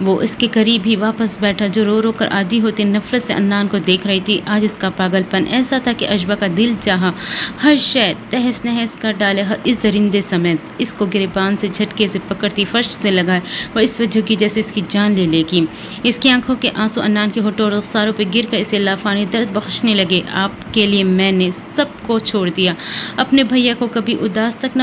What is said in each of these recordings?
وہ اس کے قریب ہی واپس بیٹھا جو رو رو کر عادی ہوتی نفرت سے عدنان کو دیکھ رہی تھی۔ آج اس کا پاگل پن ایسا تھا کہ اشبا کا دل چاہا ہر شے تہس نہس کر ڈالے، اس درندے سمیت۔ اس کو گریبان سے جھٹکے سے پکڑتی فرش سے لگائے وہ اس وجہ کی جیسے اس کی جان لے لے گی۔ اس کی آنکھوں کے آنسو عدنان کے ہونٹوں اور رخساروں پہ گر کر اسے لافانی درد بخشنے لگے۔ آپ کے لیے میں نے سب کو چھوڑ دیا، اپنے بھیا کو کبھی اداس تک نہ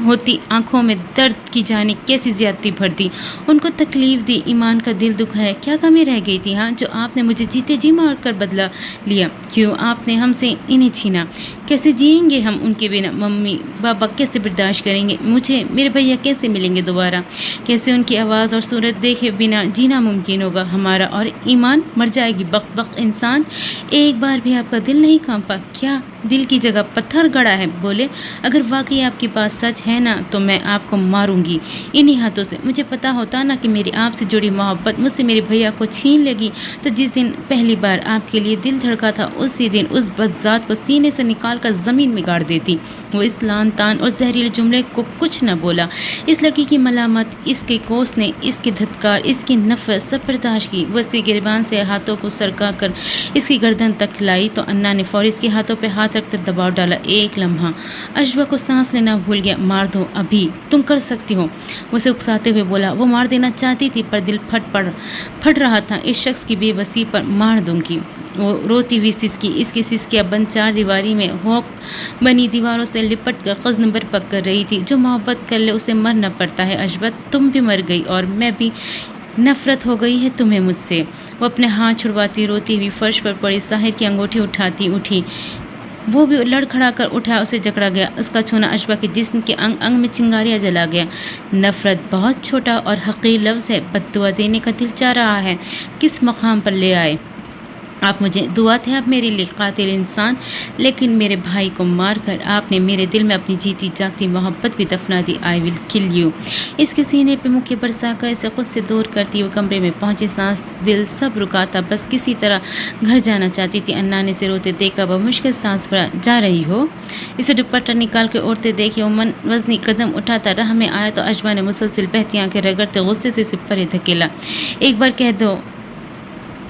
ہوتی، آنکھوں میں درد کی جانے کیسی زیادتی بھر دی، ان کو تکلیف دی، ایمان کا دل دکھایا۔ کیا کمی رہ گئی تھی جو آپ نے مجھے جیتے جی مار کر بدلہ لیا؟ کیوں آپ نے ہم سے انہیں چھینا؟ کیسے جئیں گے ہم ان کے بنا؟ ممی بابا کیسے برداشت کریں گے؟ مجھے میرے بھیا کیسے ملیں گے دوبارہ؟ کیسے ان کی آواز اور صورت دیکھے بنا جینا ممکن ہوگا ہمارا؟ اور ایمان مر جائے گی بخت انسان۔ ایک بار بھی آپ کا دل نہیں کانپا؟ کیا دل کی جگہ پتھر گڑا ہے؟ بولے اگر واقعی آپ کی بات سچ ہے نا تو میں آپ کو ماروں گی انہی ہاتھوں سے۔ مجھے پتا ہوتا نا کہ میری آپ سے جڑی محبت مجھ سے میرے بھیا کو چھین لے گی تو جس دن پہلی بار آپ کے لیے دل دھڑکا تھا اسی دن اس بدذات کو سینے سے نکال کر زمین میں گاڑ دیتی۔ وہ اس لان تان اور زہریلے جملے کو کچھ نہ بولا۔ اس لڑکی کی ملامت، اس کے کوسنے، اس کی دھتکار، اس کی نفرت سب برداشت کی۔ وہ اس کے گریبان سے ہاتھوں کو سرکا کر اس کی گردن تک لائی تو عدنان نے فوری اس کے ہاتھوں پہ ہاتھ رکھ کر دباؤ ڈالا۔ ایک لمحہ اشبا کو سانس لینا بھول گیا۔ مار دو ابھی، تم کر سکتی ہو، وہ اسے اکساتے ہوئے بولا۔ وہ مار دینا چاہتی تھی پر دل پھٹ رہا تھا اس شخص کی بے بسی پر۔ مار دوں گی، وہ روتی ہوئی سسکی۔ اس کی سسکیاں بند چار دیواری میں ہوک بنی دیواروں سے لپٹ کر قزم برپک کر رہی تھی۔ جو محبت کر لے اسے مرنا پڑتا ہے اشبا، تم بھی مر گئی اور میں بھی، نفرت ہو گئی ہے تمہیں مجھ سے۔ وہ اپنے ہاتھ چھڑواتی روتی ہوئی فرش پر پڑی ساحر کی انگوٹھی اٹھاتی اٹھی۔ وہ بھی لڑکھڑا کر اٹھا، اسے جکڑا گیا۔ اس کا چھونا اشبا کے جسم کے انگ انگ میں چنگاریاں جلا گیا۔ نفرت بہت چھوٹا اور حقیر لفظ ہے، بد دعا دینے کا دل چاہ رہا ہے، کس مقام پر لے آئے آپ مجھے؟ دعا تھے آپ میرے لیے قاتل انسان، لیکن میرے بھائی کو مار کر آپ نے میرے دل میں اپنی جیتی جاگتی محبت بھی دفنا دی۔ آئی ول کل یو۔ اس کے سینے پہ مکے برسا کر اسے خود سے دور کرتی وہ کمرے میں پہنچی۔ سانس دل سب رکا تھا، بس کسی طرح گھر جانا چاہتی تھی۔ عدنان نے اسے روتے دیکھا، وہ مشکل سانس بھرا۔ جا رہی ہو؟ اسے دوپٹہ نکال کے اوڑھتے دیکھے وہ من وزنی قدم اٹھاتا راہ میں آیا تو اشبا نے مسلسل بہتی آنکھیں رگڑتے غصے سے اسے پرے دھکیلا۔ ایک بار کہہ دو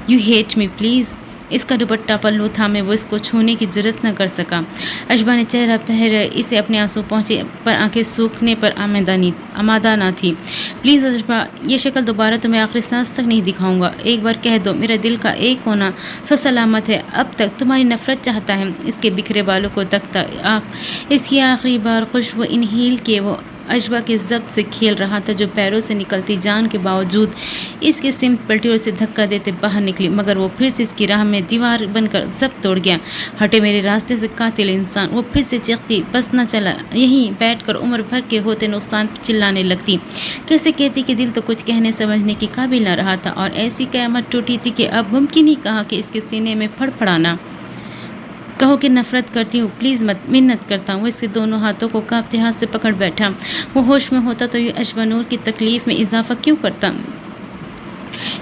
یو ہیٹ می پلیز۔ اس کا دوپٹہ پلو تھامے وہ اس کو چھونے کی جرات نہ کر سکا۔ اشبا نے چہرہ پہر اسے اپنے آنسو پہنچے پر آنکھیں سوکھنے پر آمادہ نہ تھی۔ پلیز اشبا، یہ شکل دوبارہ تمہیں آخری سانس تک نہیں دکھاؤں گا۔ ایک بار کہہ دو میرا دل کا ایک کونا سلامت ہے، اب تک تمہاری نفرت چاہتا ہے۔ اس کے بکھرے بالوں کو تکتا اس کی آخری بار خوشبو انہیل کے وہ اشبا کے ضبط سے کھیل رہا تھا جو پیروں سے نکلتی جان کے باوجود اس کی سمت پلٹی اور اسے دھکا دیتے باہر نکلی، مگر وہ پھر سے اس کی راہ میں دیوار بن کر ضبط توڑ گیا۔ ہٹے میرے راستے سے قاتل انسان! وہ پھر سے چیختی، بس نہ چلا یہیں بیٹھ کر عمر بھر کے ہوتے نقصان پہ چلانے لگتی۔ کیسے کہتی کہ دل تو کچھ کہنے سمجھنے کی قابل نہ رہا تھا اور ایسی قیامت ٹوٹی تھی کہ اب ممکن ہی کہا کہ اس کے سینے میں پھڑ پھڑانا۔ کہو کہ نفرت کرتی ہوں، پلیز مت، منت کرتا ہوں۔ وہ اس کے دونوں ہاتھوں کو کانپتے ہاتھ سے پکڑ بیٹھا۔ وہ ہوش میں ہوتا تو یہ اشبا نور کی تکلیف میں اضافہ کیوں کرتا؟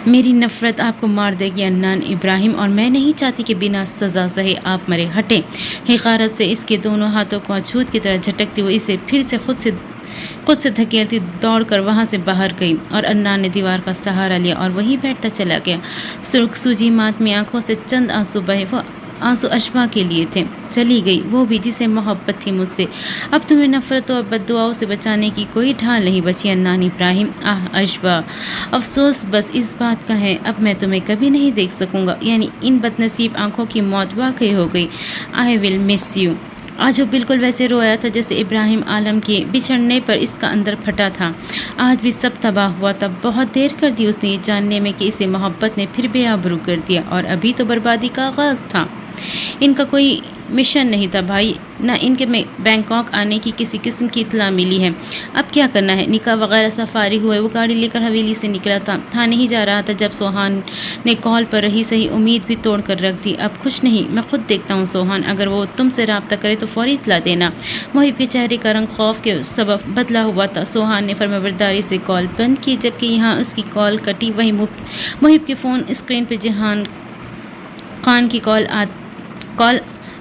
میری نفرت آپ کو مار دے گی عدنان ابراہیم، اور میں نہیں چاہتی کہ بنا سزا سہے آپ مرے۔ ہٹے! حقارت سے اس کے دونوں ہاتھوں کو اچھوت کی طرح جھٹکتی وہ اسے پھر سے خود سے دھکیلتی دوڑ کر وہاں سے باہر گئی اور عدنان نے دیوار کا سہارا لیا اور وہیں بیٹھتا چلا گیا۔ سرخ سوجی ماتمی آنکھوں سے چند آنسو بہے، وہ آنسو اشبا کے لیے تھے۔ چلی گئی وہ بھی جسے محبت تھی مجھ سے۔ اب تمہیں نفرتوں اور بد دعاؤں سے بچانے کی کوئی ڈھال نہیں بچی عدنان ابراہیم۔ آہ اشبا، افسوس بس اس بات کا ہے اب میں تمہیں کبھی نہیں دیکھ سکوں گا، یعنی ان بد نصیب آنکھوں کی موت واقعی ہو گئی۔ آئی ول مس یو۔ آج وہ بالکل ویسے رویا تھا جیسے ابراہیم عالم کے بچھڑنے پر اس کا اندر پھٹا تھا۔ آج بھی سب تباہ ہوا تھا۔ بہت دیر کر دی اس نے یہ جاننے میں کہ اسے محبت نے پھر بے آبرو کر دیا، اور ابھی تو بربادی کا آغاز تھا۔ ان کا کوئی مشن نہیں تھا بھائی، نہ ان کے بینکاک آنے کی کسی قسم کی اطلاع ملی ہے۔ اب کیا کرنا ہے؟ نکاح وغیرہ سے فارغ ہوئے وہ گاڑی لے کر حویلی سے نکلا تھا۔ تھانے ہی جا رہا تھا جب سوہان نے کال پر رہی صحیح امید بھی توڑ کر رکھ دی۔ اب کچھ نہیں، میں خود دیکھتا ہوں سوہان، اگر وہ تم سے رابطہ کرے تو فوری اطلاع دینا۔ محب کے چہرے کا رنگ خوف کے سبب بدلا ہوا تھا۔ سوہان نے فرمانبرداری سے کال بند کی، جبکہ یہاں اس کی کال کٹی وہیں محب کے فون اسکرین پہ جہان خان کی کال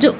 جو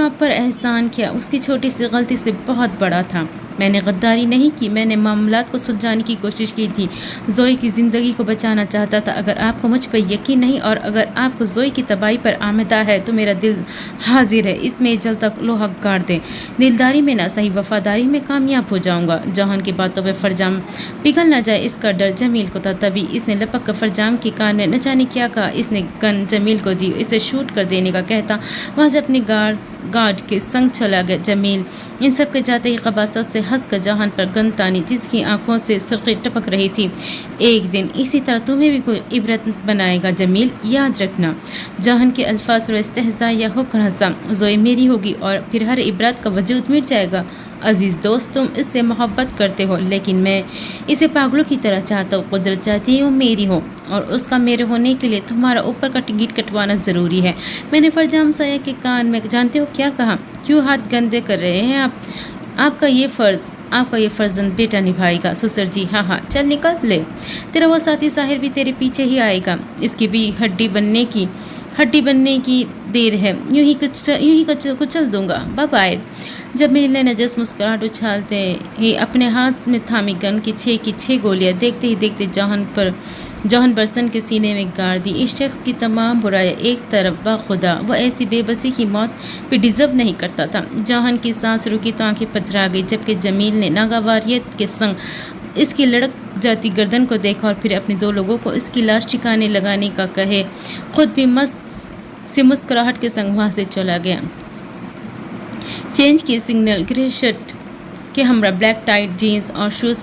آپ پر احسان کیا اس کی چھوٹی سی غلطی سے بہت بڑا تھا۔ میں نے غداری نہیں کی، میں نے معاملات کو سلجھانے کی کوشش کی تھی، زوئی کی زندگی کو بچانا چاہتا تھا۔ اگر آپ کو مجھ پر یقین نہیں اور اگر آپ کو زوئی کی تباہی پر آمدہ ہے تو میرا دل حاضر ہے اس میں جل تک لوہا گاڑ دیں۔ دلداری میں نہ صحیح وفاداری میں کامیاب ہو جاؤں گا۔ جہان کی باتوں پہ فرجام پگھل نہ جائے اس کا ڈر جمیل کو تھا، تبھی اس نے لپک کر فرجام کے کان میں نہ جانے کیا کہا۔ اس نے گن جمیل کو دی، اسے شوٹ کر دینے کا کہتا وہاں سے اپنے گارڈ کے سنگ چلا گیا۔ جمیل ان سب کے جاتے ہی قباست سے ہنس کر جہان پر گن تانی، جس کی آنکھوں سے سرخی ٹپک رہی تھی۔ ایک دن اسی طرح تمہیں بھی کوئی عبرت بنائے گا جمیل، یاد رکھنا۔ جہان کے الفاظ پر استہزاء یا ہو کر ہنسا۔ زوئی میری ہوگی اور پھر ہر عبرت کا وجود مٹ جائے گا۔ عزیز دوست، تم اس سے محبت کرتے ہو لیکن میں اسے پاگلوں کی طرح چاہتا ہوں۔ قدرت چاہتی ہے وہ میری ہو اور اس کا میرے ہونے کے لیے تمہارا اوپر کا ٹکٹ کٹوانا ضروری ہے۔ میں نے فرجام سایہ کے کان میں جانتے ہو کیا کہا؟ کیوں ہاتھ گندے کر رہے ہیں آپ کا یہ فرزند بیٹا نبھائے گا۔ سسر جی ہاں چل نکل لے، تیرا وہ ساتھی ساحر بھی تیرے پیچھے ہی آئے گا، اس کی بھی ہڈی بننے کی دیر ہے، یوں ہی کچل دوں گا، بائے۔ جمیل نے نجس مسکراہٹ اچھالتے ہی اپنے ہاتھ میں تھامی گن کی 6 گولیاں دیکھتے ہی دیکھتے جہان برسن کے سینے میں گاڑ دی۔ اس شخص کی تمام برائیاں ایک طرف، بخدا وہ ایسی بے بسی کی موت بھی ڈیزرو نہیں کرتا تھا۔ جہان کی سانس رکی تو آنکھیں پتھرا گئی، جبکہ جمیل نے ناگواری کے سنگ اس کی لڑک جاتی گردن کو دیکھا اور پھر اپنے 2 لوگوں کو اس کی لاش ٹھکانے لگانے کا کہے خود بھی مسکراہٹ کے سنگ وہاں سے چلا گیا۔ چینج کی سگنل گرے شرٹ کے ہمراہ بلیک ٹائٹ جینز اور شوز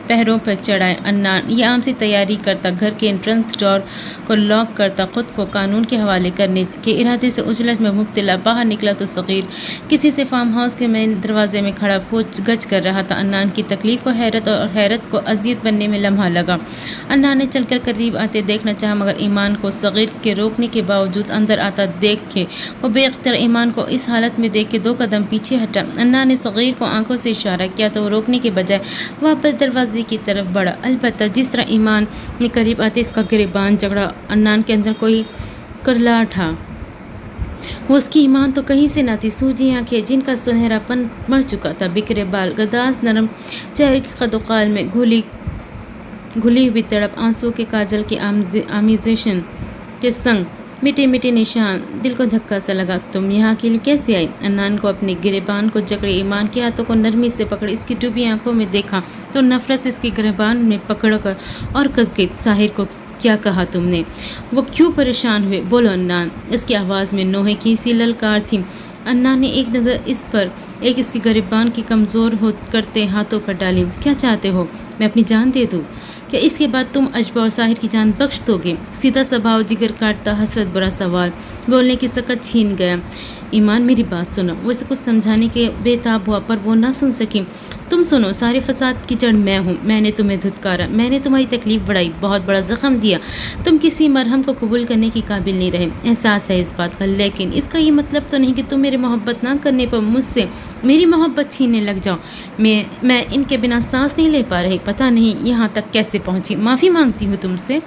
پہروں پر چڑھائے عدنان یہ عام سی تیاری کرتا، گھر کے انٹرنس ڈور کو لاک کرتا، خود کو قانون کے حوالے کرنے کے ارادے سے اجلت میں مبتلا۔ باہر نکلا تو صغیر کسی سے فارم ہاؤس کے مین دروازے میں کھڑا پوچھ گچھ کر رہا تھا۔ عدنان کی تکلیف کو حیرت اور حیرت کو اذیت بننے میں لمحہ لگا۔ عدنان نے چل کر قریب آتے دیکھنا چاہا مگر ایمان کو صغیر کے روکنے کے باوجود اندر آتا دیکھ کے وہ بے اختیار ایمان کو اس حالت میں دیکھ کے 2 قدم پیچھے ہٹا۔ عدنان نے صغیر کو آنکھوں سے اشارہ کیا تو وہ روکنے کے بجائے واپس دروازے کی طرف بڑھا، البتہ جس طرح ایمان نے قریب آتے اس کا گریبان جکڑا، عدنان کے اندر کوئی کرلا تھا۔ وہ اس کی ایمان تو کہیں سے نہ تھی، سوجی آنکھیں جن کا سنہرا پن مر چکا تھا، بکھرے بال، گداز نرم چہرے کے قد و قال میں گھلی ہوئی تڑپ، آنسو کے کاجل کی آمیزشن کے سنگ میٹھے میٹھے نشان۔ دل کو دھکا سا لگا۔ تم یہاں کے لیے کیسے آئی؟ عدنان کو اپنے گریبان کو جکڑے ایمان کے ہاتھوں کو نرمی سے پکڑ اس کی ڈوبی آنکھوں میں دیکھا تو نفرت سے اس کے گریبان میں پکڑ کر اور کس گئی۔ طاہر کو کیا کہا تم نے؟ وہ کیوں پریشان ہوئے؟ بولو عدنان۔ اس کی آواز میں نوحے کی سی للکار تھی۔ عدنان نے ایک نظر اس پر اس کے گریبان کی کمزور کرتے ہاتھوں پر ڈالی۔ کیا چاہتے ہو؟ میں اپنی جان دے دوں؟ کیا اس کے بعد تم اجبا اور طاہر کی جان بخش دو گے؟ سیدھا سبھاؤ، جگر کاٹتا حسرت برا سوال، بولنے کی سکت چھین گیا۔ ایمان میری بات سنو۔ وہ اسے کچھ سمجھانے کے بے تاب ہوا پر وہ نہ سن سکی۔ تم سنو، سارے فساد کی جڑ میں ہوں، میں نے تمہیں دھتکارا، میں نے تمہاری تکلیف بڑھائی، بہت بڑا زخم دیا، تم کسی مرہم کو قبول کرنے کی قابل نہیں رہے، احساس ہے اس بات کا، لیکن اس کا یہ مطلب تو نہیں کہ تم میرے محبت نہ کرنے پر مجھ سے میری محبت چھیننے لگ جاؤ۔ میں ان کے بنا سانس نہیں لے پا رہی، پتہ نہیں یہاں تک کیسے پہنچی۔ معافی مانگتی ہوں تم سے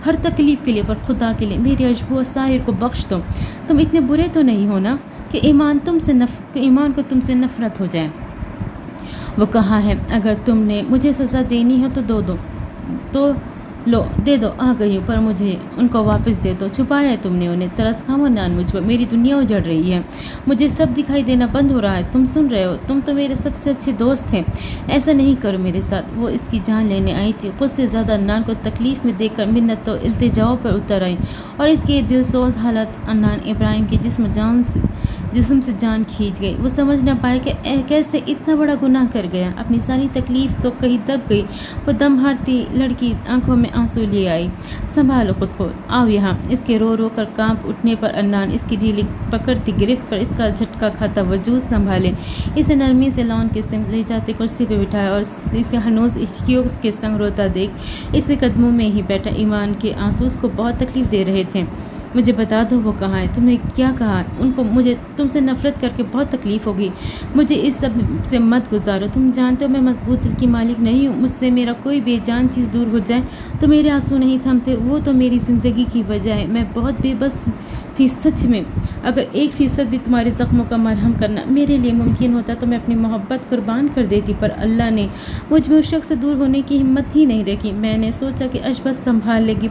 ہر تکلیف کے لیے، پر خدا کے لیے میری اجبو اور طاہر کو بخش دو۔ تم اتنے برے تو نہیں ہو نا کہ ایمان کو تم سے نفرت ہو جائے؟ وہ کہا ہے اگر تم نے مجھے سزا دینی ہو تو لو دے دو، آ گئی ہوں، پر مجھے ان کو واپس دے دو۔ چھپایا ہے تم نے انہیں، ترس کھاؤ عدنان مجھ پر، میری دنیا اجڑ رہی ہے، مجھے سب دکھائی دینا بند ہو رہا ہے، تم سن رہے ہو، تم تو میرے سب سے اچھے دوست ہیں، ایسا نہیں کرو میرے ساتھ۔ وہ اس کی جان لینے آئی تھی، خود سے زیادہ عدنان کو تکلیف میں دیکھ کر منت و التجاؤ پر اتر آئی، اور اس کی دل سوز حالت عدنان ابراہیم کی جسم سے جان کھینچ گئی۔ وہ سمجھ نہ پائے کہ کیسے اتنا بڑا گناہ کر گیا، اپنی ساری تکلیف تو کہیں دب گئی۔ وہ دم ہارتی لڑکی آنکھوں میں آنسو لیے آئی۔ سنبھالو خود کو، آؤ یہاں۔ اس کے رو رو کر کانپ اٹھنے پر عدنان اس کی ڈھیلی پکڑتی گرفت پر اس کا جھٹکا کھاتا وجود سنبھالے اسے نرمی سے لان کے سمت لے جاتے کرسی پہ بٹھایا اور اسے ہنوز عشقیوں کے سنگ روتا دیکھ اس کے قدموں میں ہی بیٹھا۔ ایمان کے آنسو اس کو بہت تکلیف دے رہے تھے، مجھے بتا دو وہ کہاں ہے، تم نے کیا کہا ان کو؟ مجھے تم سے نفرت کر کے بہت تکلیف ہوگی، مجھے اس سب سے مت گزارو، تم جانتے ہو میں مضبوط دل کی مالک نہیں ہوں، مجھ سے میرا کوئی بے جان چیز دور ہو جائے تو میرے آنسو نہیں تھمتے، وہ تو میری زندگی کی وجہ ہے، میں بہت بے بس تھی سچ میں، اگر 1% بھی تمہارے زخموں کا مرہم کرنا میرے لیے ممکن ہوتا تو میں اپنی محبت قربان کر دیتی، پر اللہ نے مجھ میں اس شخص سے دور ہونے کی ہمت ہی نہیں رکھی، میں نے سوچا کہ اشبت سنبھال لے گی،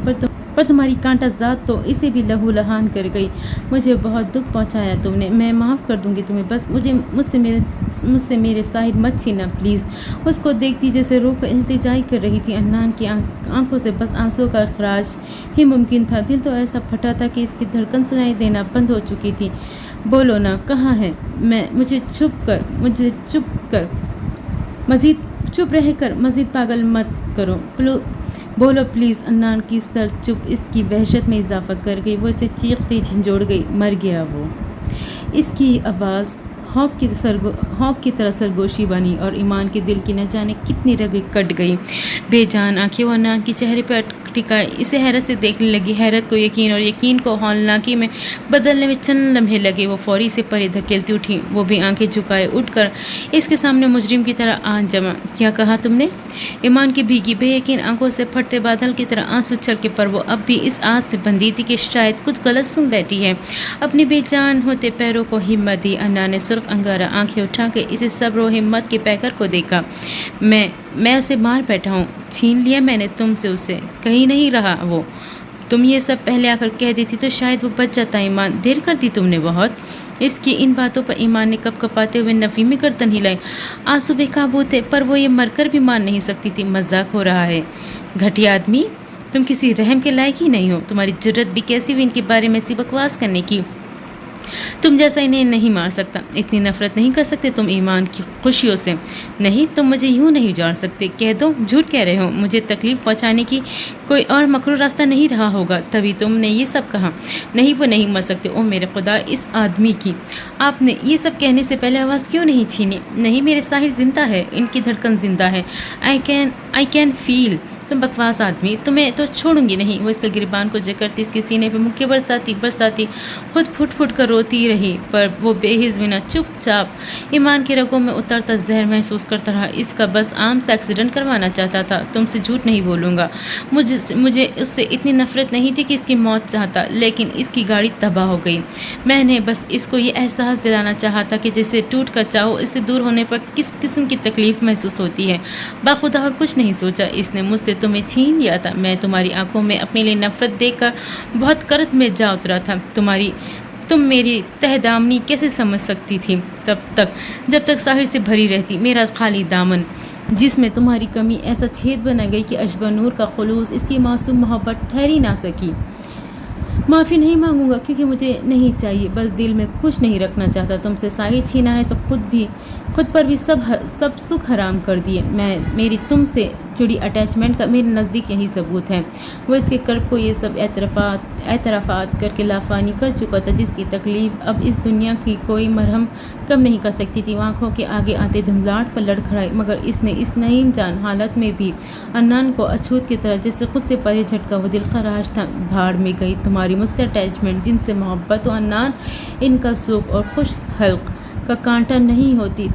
پر تمہاری کانٹا ذات تو اسے بھی لہو لہان کر گئی، مجھے بہت دکھ پہنچایا تم نے، میں معاف کر دوں گی تمہیں، بس مجھ سے میرے ساحر مت چھینا پلیز۔ اس کو دیکھتی جیسے رو کر التجا کر رہی تھی، عنان کی آنکھوں سے بس آنسو کا اخراج ہی ممکن تھا، دل تو ایسا پھٹا تھا کہ اس کی دھڑکن سنائی دینا بند ہو چکی تھی۔ بولو نا کہاں ہے؟ مجھے چپ کر چپ رہ کر مزید پاگل مت کرو، بولو پلیز۔ عنان کی سرد چپ اس کی وحشت میں اضافہ کر گئی، وہ اسے چیختی جھنجھوڑ گئی، مر گیا وہ۔ اس کی آواز ہانک کی طرح سرگوشی بنی اور ایمان کے دل کی نہ جانے کتنی رگیں کٹ گئی، بے جان آنکھیں وہ عنان کے چہرے پر ٹکائے اسے حیرت سے دیکھنے لگی، حیرت کو یقین اور یقین کو ہولناکی میں بدلنے میں چند لمحے لگے، وہ فوری سے پرے دھکیلتی اٹھی، وہ بھی آنکھیں جھکائے اٹھ کر اس کے سامنے مجرم کی طرح آنکھ جما۔ کیا کہا تم نے؟ ایمان کی بھیگی بے یقین آنکھوں سے پھٹتے بادل کی طرح آنسو چھلکے، پر وہ اب بھی اس آس میں بندھی تھی کہ شاید کچھ غلط سن بیٹھی ہے، اپنے بے جان ہوتے پیروں کو ہمت دی۔ عنان نے سرخ انگارہ آنکھیں اٹھا کے اسے صبر و ہمت کے پیکر کو دیکھا۔ میں اسے مار بیٹھا ہوں، چھین لیا میں نے تم سے، اسے کہیں نہیں رہا وہ، تم یہ سب پہلے آ کر کہہ دیتی تو شاید وہ بچ جاتا۔ ایمان دیر کر دی تم نے بہت۔ اس کی ان باتوں پر ایمان نے کپ کپاتے ہوئے نفی میں گردن ہلائی، آنسو بے قابو تھے، پر وہ یہ مر کر بھی مان نہیں سکتی تھی، مذاق ہو رہا ہے۔ گھٹیا آدمی، تم کسی رحم کے لائق ہی نہیں ہو، تمہاری جرت بھی کیسی ہوئی ان کے بارے میں ایسی بکواس کرنے کی، تم جیسا انہیں نہیں مار سکتا، اتنی نفرت نہیں کر سکتے تم ایمان کی خوشیوں سے؟ نہیں تم مجھے یوں نہیں جاڑ سکتے، کہہ دو جھوٹ کہہ رہے ہو، مجھے تکلیف پہنچانے کی کوئی اور مکروہ راستہ نہیں رہا ہوگا، تبھی تم نے یہ سب کہا۔ نہیں وہ نہیں مر سکتے، او میرے خدا اس آدمی کی، آپ نے یہ سب کہنے سے پہلے آواز کیوں نہیں چھینی؟ نہیں میرے ساحر زندہ ہے، ان کی دھڑکن زندہ ہے، آئی کین فیل۔ تم بکواس آدمی، تمہیں تو چھوڑوں گی نہیں۔ وہ اس کے گریبان کو جکڑتی اس کے سینے پہ مکے برساتی خود پھٹ کر روتی رہی، پر وہ بے حس بنا چپ چاپ ایمان کے رگوں میں اترتا زہر محسوس کرتا رہا۔ اس کا بس عام سا ایکسیڈنٹ کروانا چاہتا تھا، تم سے جھوٹ نہیں بولوں گا، مجھے اس سے اتنی نفرت نہیں تھی کہ اس کی موت چاہتا، لیکن اس کی گاڑی تباہ ہو گئی، میں نے بس اس کو یہ احساس دلانا چاہا تھا کہ جسے ٹوٹ کر چاہو اس سے دور ہونے پر کس قسم کی تکلیف محسوس ہوتی ہے، باخدا اور کچھ نہیں سوچا، اس نے مجھ سے تمہیں چھین لیا تھا، میں تمہاری آنکھوں میں اپنے لیے نفرت دیکھ کر بہت کرت میں جا اترا تھا، تم میری تہ دامنی کیسے سمجھ سکتی تھی جب تک ساحر سے بھری رہتی، میرا خالی دامن جس میں تمہاری کمی ایسا چھید بنا گئی کہ اشبہ نور کا خلوص اس کی معصوم محبت ٹھہر ہی نہ سکی۔ معافی نہیں مانگوں گا کیونکہ مجھے نہیں چاہیے، بس دل میں کچھ نہیں رکھنا چاہتا، تم سے ساحر چھینا ہے تو خود پر بھی سب سکھ حرام کر دیے، میری تم سے جڑی اٹیچمنٹ کا میرے نزدیک یہی ثبوت ہے۔ وہ اس کے قلب کو یہ سب اعترافات کر کے لافانی کر چکا تھا، جس کی تکلیف اب اس دنیا کی کوئی مرہم کم نہیں کر سکتی تھی۔ وہ آنکھوں کے آگے آتے دھندلاہٹ پر لڑکھڑائی، مگر اس نے اس نعیم جان حالت میں بھی عنان کو اچھوت کی طرح جیسے خود سے پرے جھٹکا، وہ دل خراش تھا۔ بھاڑ میں گئی تمہاری مجھ سے اٹیچمنٹ، جن سے محبت و عنان، ان کا سوگ اور خوش حلق کا کانٹا نہیں ہوتی،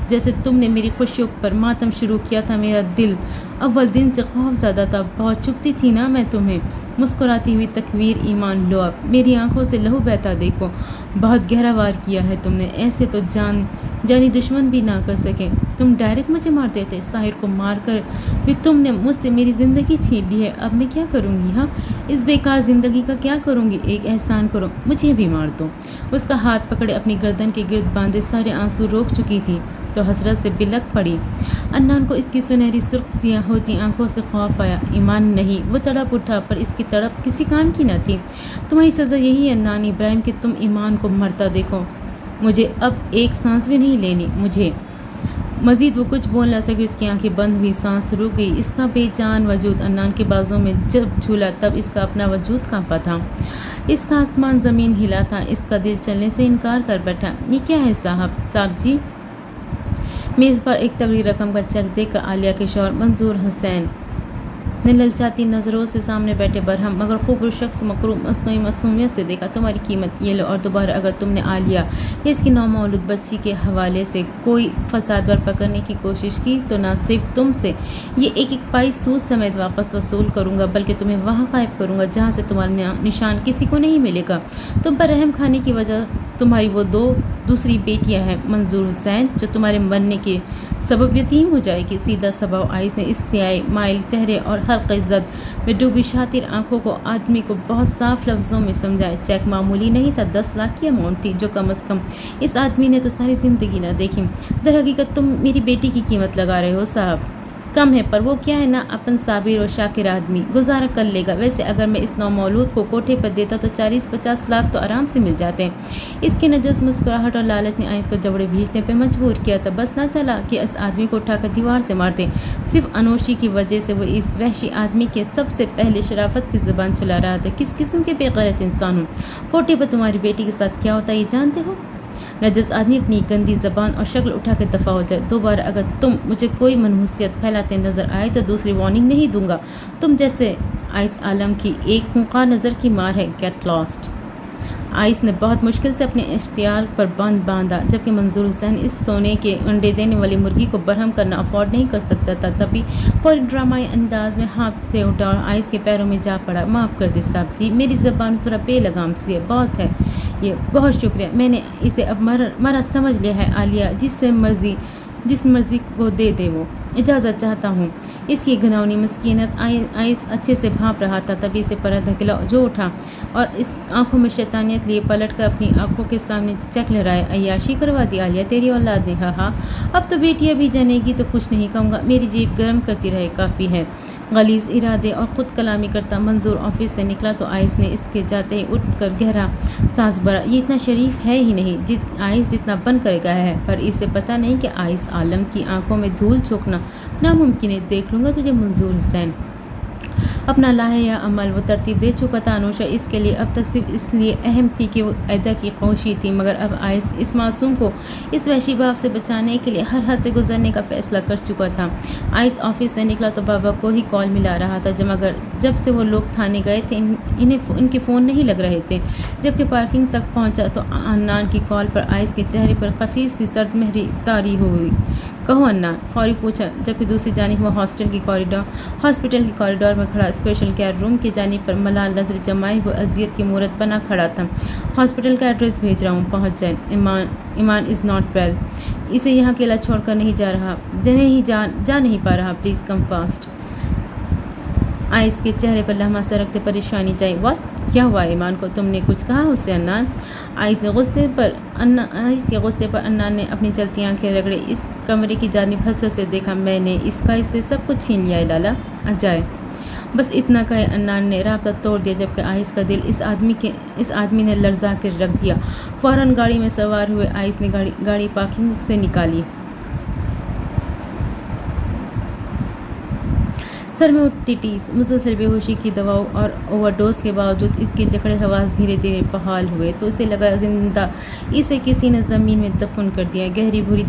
جیسے تم نے میری خوشیوں پر ماتم شروع کیا تھا، میرا دل اول دن سے خوف زدہ تھا، بہت چپتی تھی نا میں تمہیں۔ مسکراتی ہوئی تکویر ایمان لو اب میری آنکھوں سے لہو بہتا دیکھو، بہت گہرا وار کیا ہے تم نے، ایسے تو جانی دشمن بھی نہ کر سکے، تم ڈائریکٹ مجھے مار دیتے، ساحر کو مار کر بھی تم نے مجھ سے میری زندگی چھین لی ہے، اب میں کیا کروں گی؟ ہاں اس بیکار زندگی کا کیا کروں گی؟ ایک احسان کرو مجھے بھی مار دو۔ اس کا ہاتھ پکڑے اپنی گردن کے گرد باندھے سارے آنسو روک چکی تھی تو حسرت سے بلک پڑی۔ عنان کو اس کی سنہری سرخ سیاہ ہوتی آنکھوں سے خوف آیا، ایمان نہیں، وہ تڑپ اٹھا، پر اس کی تڑپ کسی کام کی نہ تھی۔ تمہاری سزا یہی ہے عنان ابراہیم کہ تم ایمان کو مرتا دیکھو، مجھے اب ایک سانس بھی نہیں لینی، مجھے۔ مزید وہ کچھ بول نہ سکی، اس کی آنکھیں بند ہوئی، سانس رک گئی، اس کا بے جان وجود عنان کے بازوں میں جب جھولا تب اس کا اپنا وجود کانپا تھا، اس کا آسمان زمین ہلا تھا، اس کا دل چلنے سے انکار کر بیٹھا۔ یہ کیا ہے صاحب جی؟ میز پر ایک تگڑی رقم کا چیک دیکھ کر عالیہ کے شوہر منظور حسین نے للچاتی نظروں سے سامنے بیٹھے برہم مگر خوبصورت شخص مکروم مصنوعی معصومیت سے دیکھا۔ تمہاری قیمت یہ لو، اور دوبارہ اگر تم نے عالیہ یا اس کی نومولود بچی کے حوالے سے کوئی فساد برپا کرنے کی کوشش کی تو نہ صرف تم سے یہ ایک پائی سود سمیت واپس وصول کروں گا، بلکہ تمہیں وہاں غائب کروں گا جہاں سے تمہارا نشان کسی کو نہیں ملے گا۔ تم پر رحم کھانے کی وجہ تمہاری وہ دوسری بیٹیاں ہیں، منظور حسین، جو تمہارے مرنے کے سبب یتیم ہو جائے گی۔ سیدھا سباؤ آئس نے اس سیاہ مائل چہرے اور حلقہ زد میں ڈوبی شاطر آنکھوں کو آدمی کو بہت صاف لفظوں میں سمجھایا۔ چیک معمولی نہیں تھا، 10 لاکھ کی اماؤنٹ تھی جو کم از کم اس آدمی نے تو ساری زندگی نہ دیکھی۔ در حقیقت تم میری بیٹی کی قیمت لگا رہے ہو صاحب، کم ہے، پر وہ کیا ہے نا، اپن صابر و شاکر آدمی گزارا کر لے گا۔ ویسے اگر میں اس نومولود کو کوٹھے پر دیتا تو 40-50 لاکھ تو آرام سے مل جاتے ہیں۔ اس کی نجس مسکراہٹ اور لالچ نے آئس کو جبڑے بھیجنے پہ مجبور کیا تھا۔ بس نہ چلا کہ اس آدمی کو اٹھا کر دیوار سے مار دیں۔ صرف انوشی کی وجہ سے وہ اس وحشی آدمی کے سب سے پہلے شرافت کی زبان چلا رہا تھا۔ کس قسم کے بے غیرت انسان ہوں، کوٹھے پر تمہاری بیٹی کے ساتھ کیا ہوتا ہے یہ جانتے ہو؟ نجس آدمی اپنی گندی زبان اور شکل اٹھا کے دفع ہو جائے۔ دوبارہ اگر تم مجھے کوئی منحوسیت پھیلاتے نظر آئے تو دوسری وارننگ نہیں دوں گا۔ تم جیسے آئس عالم کی ایک خونخوار نظر کی مار ہے۔ Get last. آئس نے بہت مشکل سے اپنے اشتعال پر بند باندھا، جبکہ منظور حسین اس سونے کے انڈے دینے والی مرغی کو برہم کرنا افورڈ نہیں کر سکتا تھا۔ تبھی فوری ڈرامائی انداز میں ہاتھ سے اٹھا اور آئس کے پیروں میں جا پڑا۔ معاف کر دے صاحب جی، میری زبان ذرا بے لگام سی ہے، بہت ہے یہ، بہت شکریہ، میں نے اسے اب مرا سمجھ لیا ہے۔ عالیہ جس مرضی کو دے دے، وہ اجازت چاہتا ہوں۔ اس کی گھناؤنی مسکینت آئس اچھے سے بھانپ رہا تھا، تبھی سے پرا دھکیلا جو اٹھا اور اس آنکھوں میں شیطانیت لیے پلٹ کر اپنی آنکھوں کے سامنے چیک لہرائے۔ عیاشی کروا دی عالیہ تیری اولاد نے، ہاں اب تو بیٹیاں بھی جنے گی تو کچھ نہیں کہوں گا، میری جیب گرم کرتی رہے کافی ہے۔ غلیظ ارادے اور خود کلامی کرتا منظور آفس سے نکلا تو آئس نے اس کے جاتے ہی اٹھ کر گہرا سانس بھرا۔ یہ اتنا شریف ہے ہی نہیں آئس جتنا بن کر گیا ہے، پر اسے پتہ نہیں کہ آئس عالم کی آنکھوں میں دھول جھونکنا ناممکن ہے۔ دیکھ لوں گا تجھے منظور حسین۔ اپنا لاہیا عمل وہ ترتیب دے چکا تھا۔ انوشا اس کے لیے اب تک صرف اس لیے اہم تھی کہ وہ عائدہ کی خوشی تھی، مگر اب آئس اس معصوم کو اس وحشی باپ سے بچانے کے لیے ہر حد سے گزرنے کا فیصلہ کر چکا تھا۔ آئس آفس سے نکلا تو بابا کو ہی کال ملا رہا تھا، مگر جب سے وہ لوگ تھانے گئے تھے ان کے فون نہیں لگ رہے تھے۔ جبکہ پارکنگ تک پہنچا تو عنان کی کال پر آئس کے چہرے پر خفیف سی سرد مہری طاری ہوئی۔ کہو عنان، فوری پوچھا، جبکہ دوسری جانب وہ ہاسپٹل کی کوریڈور میں کھڑا اسپیشل کیئر روم کی جانب پر ملال نظر جمائے ہوئے اذیت کی مورت بنا کھڑا تھا۔ ہاسپٹل کا ایڈریس بھیج رہا ہوں، پہنچ جائے۔ ایمان از ناٹ ویل، اسے یہاں اکیلا چھوڑ کر نہیں جا نہیں پا رہا، پلیز کم فاسٹ۔ آئس کے چہرے پر لمحہ سے رکھتے پریشانی چاہیے۔ واٹ؟ کیا ہوا ایمان کو؟ تم نے کچھ کہا اسے عنان؟ آئس کے غصے پر عنان نے اپنی چلتی آنکھیں رگڑے اس کمرے کی جانب حسرت سے دیکھا۔ میں نے اس کا اس سے سب کچھ چھین لیا ہے لالا، جائے بس اتنا کہے عنان نے رابطہ توڑ دیا، جبکہ آئس کا دل اس آدمی نے لرزا کر رکھ دیا۔ فوراً گاڑی میں سوار ہوئے آئس نے گاڑی پارکنگ سے نکالی۔ سر میں اٹھتی ٹیس، مسلسل بے ہوشی کی دواؤں اور اوور ڈوز کے باوجود اس کے جکڑے حواس دھیرے دھیرے بحال ہوئے تو اسے لگا زندہ اسے کسی نے زمین میں دفن کر دیا۔ گہری بھوری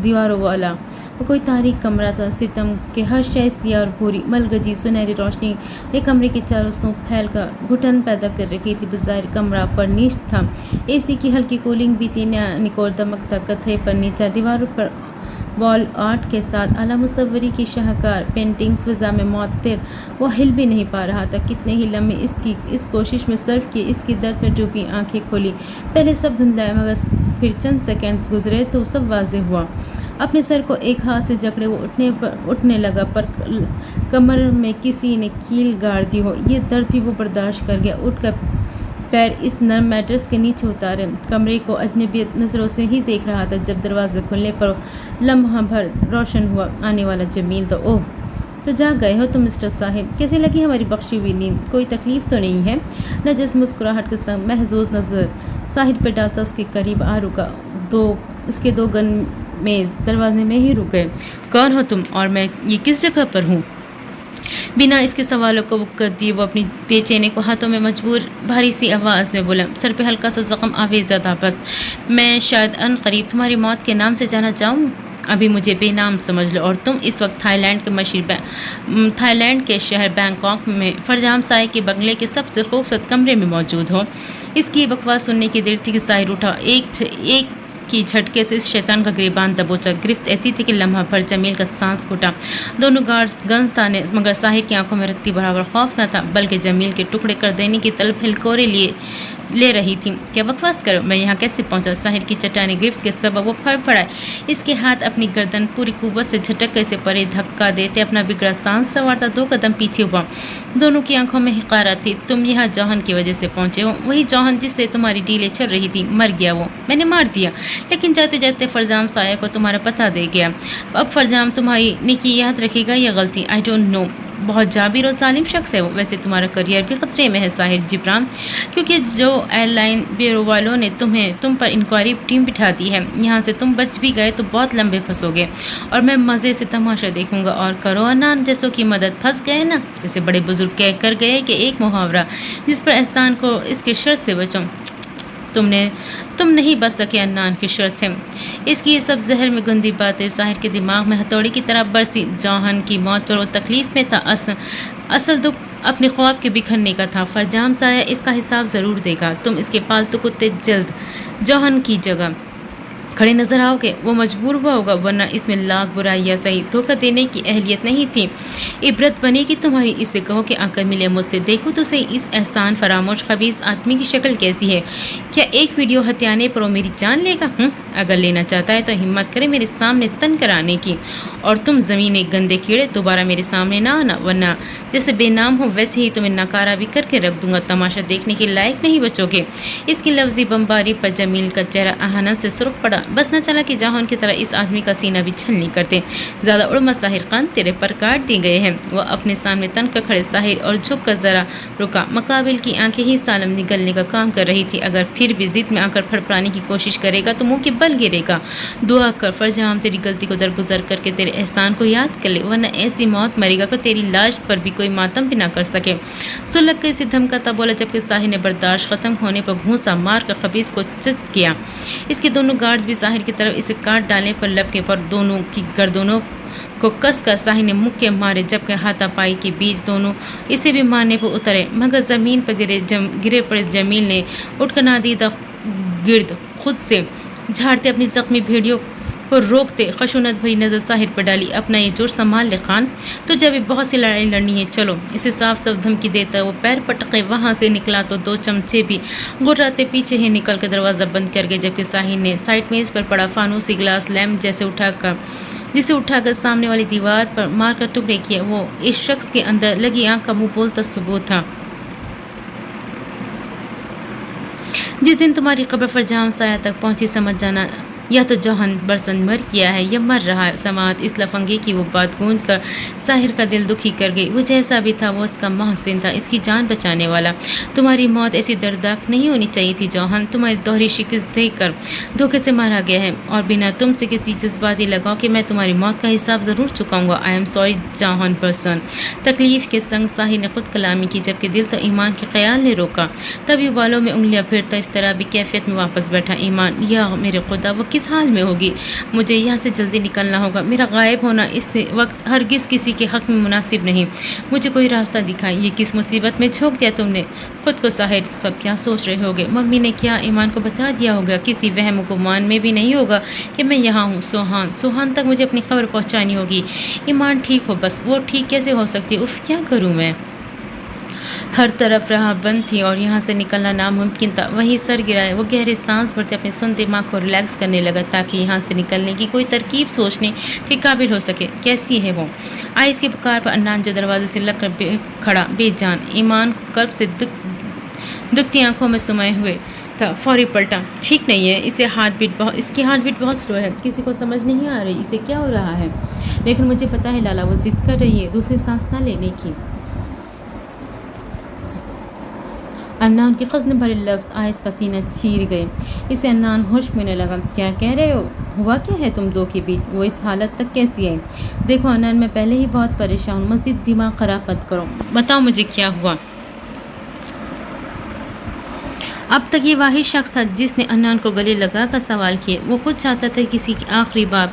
دیواروں والا وہ کوئی تاریک کمرہ تھا، ستم کے ہر شے سیاہ اور بھوری ملگجی سنہری روشنی نے کمرے کے چاروں سو پھیل کر گھٹن پیدا کر رکھی تھی۔ بظاہر کمرہ فرنیشڈ تھا، اے سی کی ہلکی کولنگ بھی تھی، نکور دمکتا کتھئی فرنیچر، دیواروں پر وال آرٹ کے ساتھ اعلیٰ مصوری کی شاہکار پینٹنگز، فضا میں معطر وہ ہل بھی نہیں پا رہا تھا۔ کتنے ہی لمحے اس کوشش میں صرف کیے، اس کی درد میں ڈوبی آنکھیں کھولی، پہلے سب دھندلایا مگر پھر چند سیکنڈز گزرے تو سب واضح ہوا۔ اپنے سر کو ایک ہاتھ سے جکڑے وہ اٹھنے لگا، پر کمر میں کسی نے کیل گاڑ دی ہو، یہ درد بھی وہ برداشت کر گیا۔ اٹھ کر پیر اس نرم میٹرس کے نیچے اتارے، کمرے کو اجنبیت نظروں سے ہی دیکھ رہا تھا۔ جب دروازے کھلنے پر لمحہ بھر روشن ہوا آنے والا جمیل تو اوہ، تو جا گئے ہو تم مسٹر صاحب، کیسی لگی ہماری بخشی ہوئی نیند؟ کوئی تکلیف تو نہیں ہے؟ نجس مسکراہٹ کے ساتھ محظوظ نظر صاحب پہ ڈالتا اس کے قریب آ رکا۔ اس کے دو گن میز دروازے میں ہی رک گئے۔ کون ہو تم اور میں یہ کس جگہ پر ہوں؟ بنا اس کے سوالوں کو وقت دیے وہ اپنی بے چینی کو ہاتھوں میں مجبور بھاری سی آواز میں بولا، سر پہ ہلکا سا زخم آویزہ تھا، بس میں شاید ان قریب تمہاری موت کے نام سے جانا چاہوں۔ ابھی مجھے بے نام سمجھ لو، اور تم اس وقت تھائی لینڈ کے شہر بینکاک میں فرجام سائے کے بنگلے کے سب سے خوبصورت کمرے میں موجود ہو۔ اس کی بکواس سننے کی دیر تھی کہ ساحر اٹھا، ایک کی جھٹکے سے اس شیطان کا گریبان دبوچا۔ گرفت ایسی تھی کہ لمحہ بھر جمیل کا سانس گھٹا۔ دونوں گارڈز گن تانے، مگر ساحر کی آنکھوں میں رتی برابر خوف نہ تھا، بلکہ جمیل کے ٹکڑے کر دینے کی طلب ہلکورے لے رہی تھی۔ کیا بکواس کرو، میں یہاں کیسے پہنچا؟ ساحر کی چٹانیں گرفت کے سبب وہ پھڑ پڑائے۔ اس کے ہاتھ اپنی گردن پوری قوت سے جھٹکے سے پرے دھکا دیتے اپنا بگڑا سانس سنوارتا 2 قدم پیچھے ہوا۔ دونوں کی آنکھوں میں حقارت تھی۔ تم یہاں جوہن کی وجہ سے پہنچے ہو، وہی جوہن جس سے تمہاری ڈیلیں چل رہی تھی، مر گیا وہ، میں نے مار دیا، لیکن جاتے جاتے فرجام سایہ کو تمہارا پتہ دے گیا۔ اب فرجام تمہاری نیکی یاد رکھے گا یا غلطی، آئی ڈونٹ نو، بہت جابر اور ظالم شخص ہے وہ۔ ویسے تمہارا کریئر بھی خطرے میں ہے ساحر جبران، کیونکہ جو ایئر لائن بیورو والوں نے تم پر انکوائری ٹیم بٹھا دی ہے۔ یہاں سے تم بچ بھی گئے تو بہت لمبے پھنسو گے، اور میں مزے سے تماشا دیکھوں گا۔ اور کرو انان جیسوں کی مدد، پھنس گئے نا، جیسے بڑے بزرگ کہہ کر گئے کہ ایک محاورہ جس پر احسان کو اس کے شر سے بچو۔ تم نہیں بچ سکے انان کی شر سے۔ اس کی یہ سب زہر میں گندی باتیں ساحر کے دماغ میں ہتھوڑی کی طرح برسی۔ جوہن کی موت پر وہ تکلیف میں تھا، اصل دکھ اپنے خواب کے بکھرنے کا تھا۔ فرجام سایہ اس کا حساب ضرور دے گا۔ تم اس کے پالتو کتے جلد جوہن کی جگہ کھڑے نظر آؤ گے، وہ مجبور ہوا ہوگا، ورنہ اس میں لاکھ برائیاں صحیح دھوکہ دینے کی اہلیت نہیں تھی۔ عبرت بنے گی تمہاری، اسے کہو کہ آ کر ملے مجھ سے، دیکھو تو صحیح اس احسان فراموش خبیث آدمی کی شکل کیسی ہے۔ کیا ایک ویڈیو ہتھیانے پر وہ میری جان لے گا؟ اگر لینا چاہتا ہے تو ہمت کرے میرے سامنے تن کرانے کی، اور تم زمینے گندے کیڑے دوبارہ میرے سامنے نہ آنا، ورنہ جیسے بے نام ہو ویسے ہی تمہیں ناکارہ بھی کر کے رکھ دوں گا، تماشا دیکھنے کے لائق نہیں بچو گے۔ اس کی لفظی بمباری پر جمیل کا چہرہ اہانت سے سرخ پڑا۔ بس نہ چلا کہ جوہن کی طرح اس آدمی کا سینہ بھی چھلنی کرتے۔ زیادہ اڑ مت ساحر خان، تیرے پر کاٹ دی گئے ہیں۔ وہ اپنے سامنے تن کر کھڑے ساحر اور جھک کر ذرا رکا۔ مقابل کی آنکھیں ہی سالم نگلنے کا کام کر رہی تھی۔ اگر پھر بھی ضد میں آ کر پھڑپڑانے کی کوشش کرے گا تو منہ کے بل گرے گا۔ دعا کر فرجام تیری غلطی کو درگزر کر کے تیرے احسان کو یاد کر لے، ورنہ ایسی موت مرے گا کہ تیری لاش پر بھی کوئی ماتم بھی نہ کر سکے۔ سلگ کے اسے دھمکاتا بولا، جبکہ ساحر نے برداشت ختم ہونے پر گھونسا مار کر خبیث کو چت کیا۔ اس کے دونوں گارڈز بھی ساحر کی طرف اسے کاٹ ڈالنے پر لپکے، پر دونوں کی گردنوں کو کس کر ساحر نے مکے مارے، جبکہ ہاتھا پائی کے بیچ دونوں اسے بھی مارنے پر اترے، مگر زمین پر گرے پڑے جمیل نے اٹھ کر نادیدہ گرد خود سے جھاڑتے اپنی زخمی بھیڑیوں کو روکتے خشونت بھری نظر ساحر پر ڈالی۔ اپنا یہ جوش سنبھال لے خان، تو جب بہت سی لڑائی لڑنی ہے، چلو۔ اسے صاف صاف دھمکی دیتا وہ پیر پٹکے وہاں سے نکلا تو 2 چمچے بھی غراتے پیچھے ہی نکل کر دروازہ بند کر گئے، جبکہ ساحر نے سائڈ میز پر پڑا فانوسی گلاس لیمپ جسے اٹھا کر سامنے والی دیوار پر مار کر ٹکڑے کیے۔ وہ اس شخص کے اندر لگی آنکھ کا منہ بولتا ثبوت تھا۔ جس دن تمہاری خبر فرجام سایہ تک پہنچی، سمجھ جانا یا تو جوہن برسن مر گیا ہے یا مر رہا ہے۔ سماعت اس لفنگے کی وہ بات گونج کر ساحر کا دل دکھی کر گئی۔ وہ جیسا بھی تھا وہ اس کا محسن تھا، اس کی جان بچانے والا۔ تمہاری موت ایسی دردناک نہیں ہونی چاہیے تھی جوہن، تمہاری دوہری شکست دے کر دھوکے سے مارا گیا ہے، اور بنا تم سے کسی جذباتی لگاؤ کہ میں تمہاری موت کا حساب ضرور چکاؤں گا۔ I am sorry جوہن برسن۔ تکلیف کے سنگ ساحر نے خود کلامی کی، جبکہ دل تو ایمان کے خیال نے روکا۔ تبھی بالوں میں انگلیاں پھیرتا اس طرح بھی کیفیت میں واپس بیٹھا۔ ایمان، یا میرے خدا، وہ کس حال میں ہوگی؟ مجھے یہاں سے جلدی نکلنا ہوگا، میرا غائب ہونا اس وقت ہرگز کسی کے حق میں مناسب نہیں۔ مجھے کوئی راستہ دکھائیں، یہ کس مصیبت میں جھونک دیا تم نے خود کو ساحر؟ سب کیا سوچ رہے ہوگے؟ ممی نے کیا ایمان کو بتا دیا ہوگا؟ کسی وہم و گمان میں بھی نہیں ہوگا کہ میں یہاں ہوں؟ سوہان تک مجھے اپنی خبر پہنچانی ہوگی۔ ایمان ٹھیک ہو، بس وہ ٹھیک کیسے ہو سکتی؟ اف، کیا کروں میں؟ ہر طرف راہ بند تھی اور یہاں سے نکلنا ناممکن تھا۔ وہیں سر گرائے وہ گہرے سانس بھرتے اپنے سن دماغ کو ریلیکس کرنے لگا، تاکہ یہاں سے نکلنے کی کوئی ترکیب سوچنے کے قابل ہو سکے۔ کیسی ہے وہ؟ آئس کی پکار پر انان جو دروازے سے لگ کر کھڑا بے جان ایمان کو قلب سے دکھتی آنکھوں میں سمائے ہوئے تھا، فوری پلٹا۔ ٹھیک نہیں ہے، اس کی ہارٹ بیٹ بہت سلو ہے، کسی کو سمجھ نہیں آ رہی اسے کیا ہو رہا ہے، لیکن مجھے پتا ہے لالا، وہ ضد کر رہی ہے دوسری سانس نہ لینے کی۔ انان کے خزن بھرے لفظ آئس کا سینہ چیر گئے۔ اسے انان ہوش میں نہ لگا۔ کیا کہہ رہے ہو؟ ہوا کیا ہے تم دو کے بیچ؟ وہ اس حالت تک کیسی ہے؟ دیکھو انان، میں پہلے ہی بہت پریشان ہوں، مزید دماغ خراب مت کرو، بتاؤ مجھے کیا ہوا؟ اب تک یہ واحد شخص تھا جس نے انان کو گلے لگا کر سوال کیے. وہ خود چاہتا تھا کسی کی آخری بار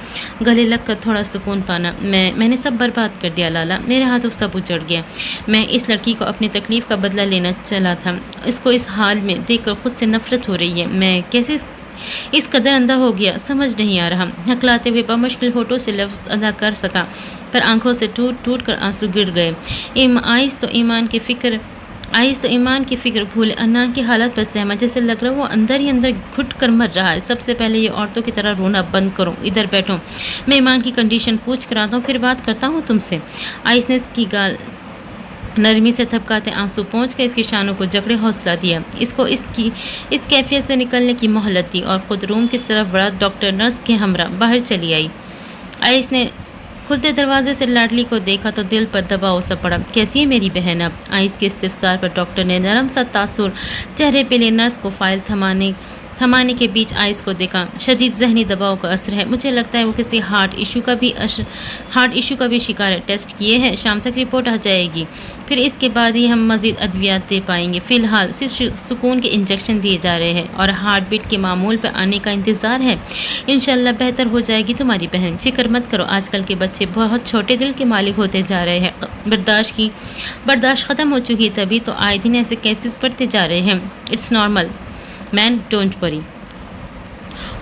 گلے لگ کر تھوڑا سکون پانا. میں نے سب برباد کر دیا لالا. میرے ہاتھوں سب اجڑ گیا. میں اس لڑکی کو اپنی تکلیف کا بدلہ لینا چلا تھا. اس کو اس حال میں دیکھ کر خود سے نفرت ہو رہی ہے. میں کیسے اس قدر اندھا ہو گیا سمجھ نہیں آ رہا. ہکلاتے ہوئے بمشکل ہونٹوں سے لفظ ادا کر سکا پر آنکھوں سے ٹوٹ ٹوٹ کر آنسو گر گئے. آئس تو ایمان کی فکر بھولے انان کی حالت پر سہما. جیسے لگ رہا وہ اندر ہی اندر گھٹ کر مر رہا ہے. سب سے پہلے یہ عورتوں کی طرح رونا بند کرو. ادھر بیٹھو. میں ایمان کی کنڈیشن پوچھ کر آتا ہوں پھر بات کرتا ہوں تم سے. آئس نے اس کی گال نرمی سے تھپکاتے آنسو پہنچ کر اس کی شانوں کو جکڑے حوصلہ دیا. اس کو اس کیفیت سے نکلنے کی مہلت دی اور خود روم کی طرف بڑھا. ڈاکٹر نرس کے ہمراہ باہر چلی آئی. آئس نے کھلتے دروازے سے لاڈلی کو دیکھا تو دل پر دباؤ سا پڑا. کیسی ہے میری بہن اب؟ آئس کے استفسار پر ڈاکٹر نے نرم سا تاثر چہرے پہ لے نرس کو فائل تھمانے کے بیچ آئس کو دیکھا. شدید ذہنی دباؤ کا اثر ہے. مجھے لگتا ہے وہ کسی ہارٹ ایشو کا بھی شکار ہے. ٹیسٹ کیے ہیں. شام تک رپورٹ آ جائے گی. پھر اس کے بعد ہی ہم مزید ادویات دے پائیں گے. فی الحال صرف سکون کے انجیکشن دیے جا رہے ہیں اور ہارٹ بیٹ کے معمول پہ آنے کا انتظار ہے. انشاءاللہ بہتر ہو جائے گی تمہاری بہن. فکر مت کرو. آج کل کے بچے بہت چھوٹے دل کے مالک ہوتے جا رہے ہیں. برداشت ختم ہو چکی تبھی تو آئے دن ایسے کیسز بڑھتے جا رہے ہیں. It's normal man don't worry.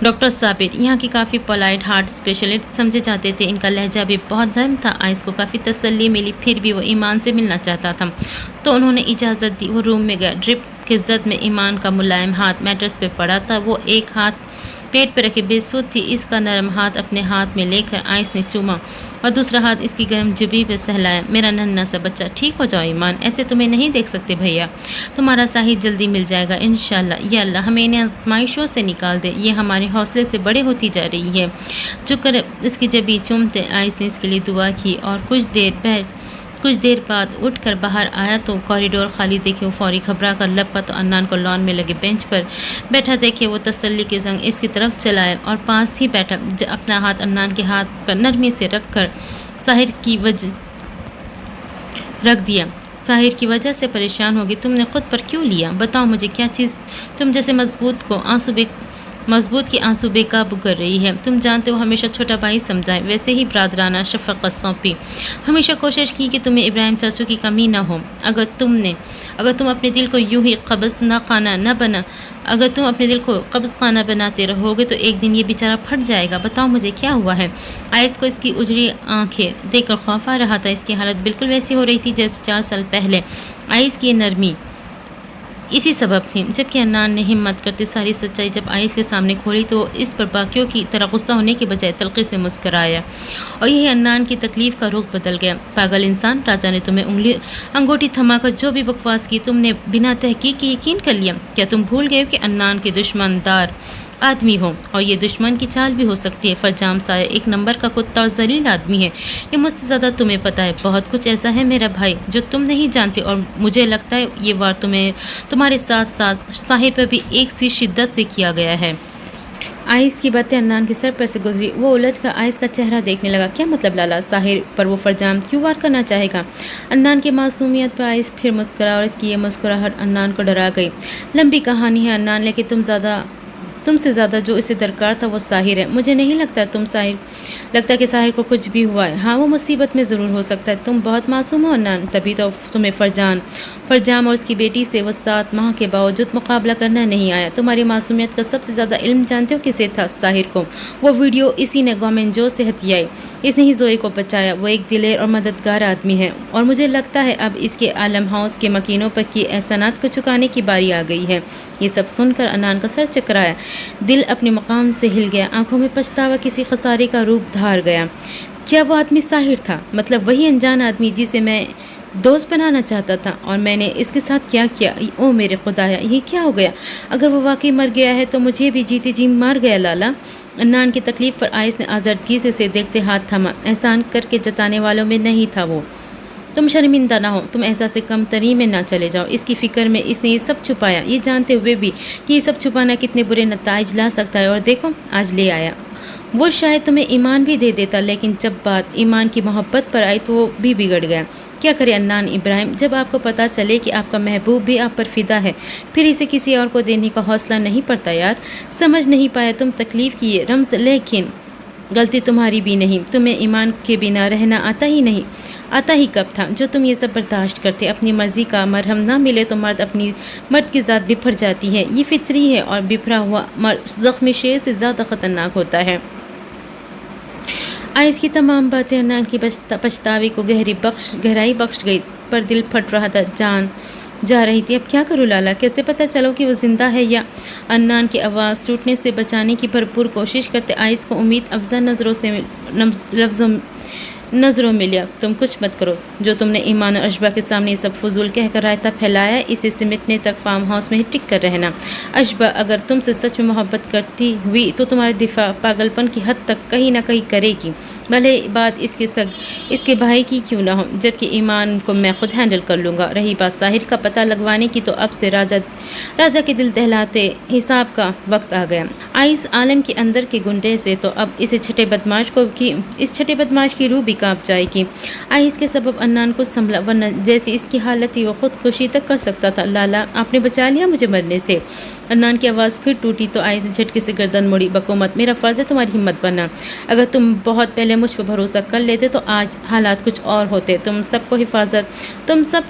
Doctor Sabir یہاں کی کافی پولائٹ ہارٹ اسپیشلسٹ سمجھے جاتے تھے. ان کا لہجہ بھی بہت نرم تھا. آئس کو کافی تسلی ملی. پھر بھی وہ ایمان سے ملنا چاہتا تھا تو انہوں نے اجازت دی. وہ روم میں گیا. ڈرپ کے زد میں ایمان کا ملائم ہاتھ میٹرس پہ پڑا تھا. وہ ایک ہاتھ پیٹ پہ رکھے بے سود تھی. اس کا نرم ہاتھ اپنے ہاتھ میں لے کر آئس نے چوما اور دوسرا ہاتھ اس کی گرم جبی پہ سہلایا. میرا ننھا سا بچہ ٹھیک ہو جاؤ ایمان. ایسے تمہیں نہیں دیکھ سکتے بھیا. تمہارا ساحل جلدی مل جائے گا انشاءاللہ. یا اللہ ہمیں انہیں آزمائشوں سے نکال دے. یہ ہمارے حوصلے سے بڑے ہوتی جا رہی ہے. چک کر اس کی جبی چومتے آئس نے اس کے لیے دعا کی اور کچھ دیر بعد اٹھ کر باہر آیا تو کوریڈور خالی دیکھے وہ فوری گھبرا کر لپا تو انان کو لان میں لگے بینچ پر بیٹھا دیکھے وہ تسلی کے زنگ اس کی طرف چلائے اور پاس ہی بیٹھا. اپنا ہاتھ انان کے ہاتھ پر نرمی سے رکھ کر ساحر کی وجہ سے پریشان ہوگی. تم نے خود پر کیوں لیا؟ بتاؤ مجھے کیا چیز تم جیسے مضبوط کی آنسو بے قابو کر رہی ہے. تم جانتے ہو ہمیشہ چھوٹا بھائی سمجھائے. ویسے ہی برادرانہ شفقت سونپی. ہمیشہ کوشش کی کہ تمہیں ابراہیم چاچو کی کمی نہ ہو. اگر تم اپنے دل کو یوں ہی قبض خانہ بناتے رہو گے تو ایک دن یہ بیچارہ پھٹ جائے گا. بتاؤ مجھے کیا ہوا ہے؟ آئس کو اس کی اجڑی آنکھیں دیکھ کر خوف آ رہا تھا. اس کی حالت بالکل ویسی ہو رہی تھی جیسے 4 سال پہلے. آئس کی نرمی اسی سبب تھی. جبکہ انان نے ہمت کرتے ساری سچائی جب آئس کے سامنے کھولی تو اس پر باقیوں کی طرح غصہ ہونے کے بجائے تلخی سے مسکرایا اور یہی انان کی تکلیف کا رخ بدل گیا. پاگل انسان. راجا نے تمہیں انگوٹھی تھما کر جو بھی بکواس کی تم نے بنا تحقیق کے یقین کر لیا. کیا تم بھول گئے کہ انان کے دشمن دار آدمی ہو اور یہ دشمن کی چال بھی ہو سکتی ہے. فرجام سایہ ایک نمبر کا کتا اور ذلیل آدمی ہے. یہ مجھ سے زیادہ تمہیں پتا ہے. بہت کچھ ایسا ہے میرا بھائی جو تم نہیں جانتے اور مجھے لگتا ہے یہ وار تمہارے ساتھ ساحر پر بھی ایک سی شدت سے کیا گیا ہے. آئس کی باتیں انان کے سر پر سے گزری. وہ الجھ کر آئس کا چہرہ دیکھنے لگا. کیا مطلب لالا؟ ساحر پر وہ فرجام کیوں وار کرنا چاہے گا؟ انان کی معصومیت پر آئس پھر مسکرا اور اس کی یہ مسکراہٹ انان کو ڈرا گئی. لمبی کہانی ہے انان لیکن تم سے زیادہ جو اسے درکار تھا وہ ساحر ہے. مجھے نہیں لگتا کہ ساحر کو کچھ بھی ہوا ہے. ہاں وہ مصیبت میں ضرور ہو سکتا ہے. تم بہت معصوم ہو انان. تبھی تو تمہیں فرجام اور اس کی بیٹی سے وہ 7 ماہ کے باوجود مقابلہ کرنا نہیں آیا. تمہاری معصومیت کا سب سے زیادہ علم جانتے ہو کسے تھا؟ ساحر کو. وہ ویڈیو اسی نے گورنمنٹ جو سے ہتھیائی. اس نے ہی زوئی کو بچایا. وہ ایک دلیر اور مددگار آدمی ہے اور مجھے لگتا ہے اب اس کے عالم ہاؤس کے مکینوں پر کیے احسانات کو چکانے کی باری آ گئی ہے. یہ سب سن کر انان کا سر چکرایا. دل اپنے مقام سے ہل گیا. آنکھوں میں پچھتاوا کسی خسارے کا روپ دھار گیا. کیا وہ آدمی ساحر تھا؟ مطلب وہی انجان آدمی جسے میں دوست بنانا چاہتا تھا اور میں نے اس کے ساتھ کیا کیا؟ او میرے خدایا یہ کیا ہو گیا؟ اگر وہ واقعی مر گیا ہے تو مجھے بھی جیتے جی مار گیا لالا. انان کی تکلیف پر آئس نے آزردگی سے دیکھتے ہاتھ تھاما. احسان کر کے جتانے والوں میں نہیں تھا وہ. تم شرمندہ نہ ہو. تم احساس کم تری میں نہ چلے جاؤ. اس کی فکر میں اس نے یہ سب چھپایا یہ جانتے ہوئے بھی کہ یہ سب چھپانا کتنے برے نتائج لا سکتا ہے اور دیکھو آج لے آیا. وہ شاید تمہیں ایمان بھی دے دیتا، لیکن جب بات ایمان کی محبت پر آئی تو وہ بھی بگڑ گیا۔ کیا کرے عدنان ابراہیم، جب آپ کو پتہ چلے کہ آپ کا محبوب بھی آپ پر فدا ہے، پھر اسے کسی اور کو دینے کا حوصلہ نہیں پڑتا یار۔ سمجھ نہیں پایا تم تکلیف کی یہ رمز، لیکن غلطی تمہاری بھی نہیں، تمہیں ایمان کے بنا رہنا آتا ہی کب تھا جو تم یہ سب برداشت کرتے۔ اپنی مرضی کا مرہم نہ ملے تو مرد کی ذات بکھر جاتی ہے، یہ فطری ہے، اور بکھرا ہوا مرد زخمی شیر سے زیادہ خطرناک ہوتا ہے۔ آئس کی تمام باتیں عدنان کی پچھتاوے کو گہرائی بخش گئی، پر دل پھٹ رہا تھا، جان جا رہی تھی۔ اب کیا کروں لالا، کیسے پتہ چلو کہ وہ زندہ ہے یا؟ عدنان کی آواز ٹوٹنے سے بچانے کی بھرپور کوشش کرتے آئس کو امید افزا نظروں میں لیا۔ تم کچھ مت کرو، جو تم نے ایمان اور اشبا کے سامنے یہ سب فضول کہہ کر رائتا پھیلایا، اسے سمٹنے تک فارم ہاؤس میں ہی ٹک کر رہنا۔ اشبا اگر تم سے سچ میں محبت کرتی ہوئی تو تمہارے دفاع پاگلپن کی حد تک کہیں نہ کہیں کرے گی، بھلے بات اس کے بھائی کی کیوں نہ ہو، جبکہ ایمان کو میں خود ہینڈل کر لوں گا۔ رہی بات ساحر کا پتہ لگوانے کی، تو اب سے راجہ کے دل دہلاتے حساب کا وقت آ گیا۔ آئس عالم کے اندر کے گنڈے سے تو اب اس چھٹے بدماش کی روح بھی کانپ جائے گی۔ آئس کے سبب عدنان کو سنبھلا، ورنہ جیسی اس کی حالت تھی وہ خودکشی تک کر سکتا تھا۔ لالا، آپ نے بچا لیا مجھے مرنے سے۔ عدنان کی آواز پھر ٹوٹی تو آئس نے جھٹکے سے گردن موڑی۔ بکو مت، میرا فرض ہے تمہاری ہمت بننا۔ اگر تم بہت پہلے مجھ پر بھروسہ کر لیتے تو آج حالات کچھ اور ہوتے۔ تم سب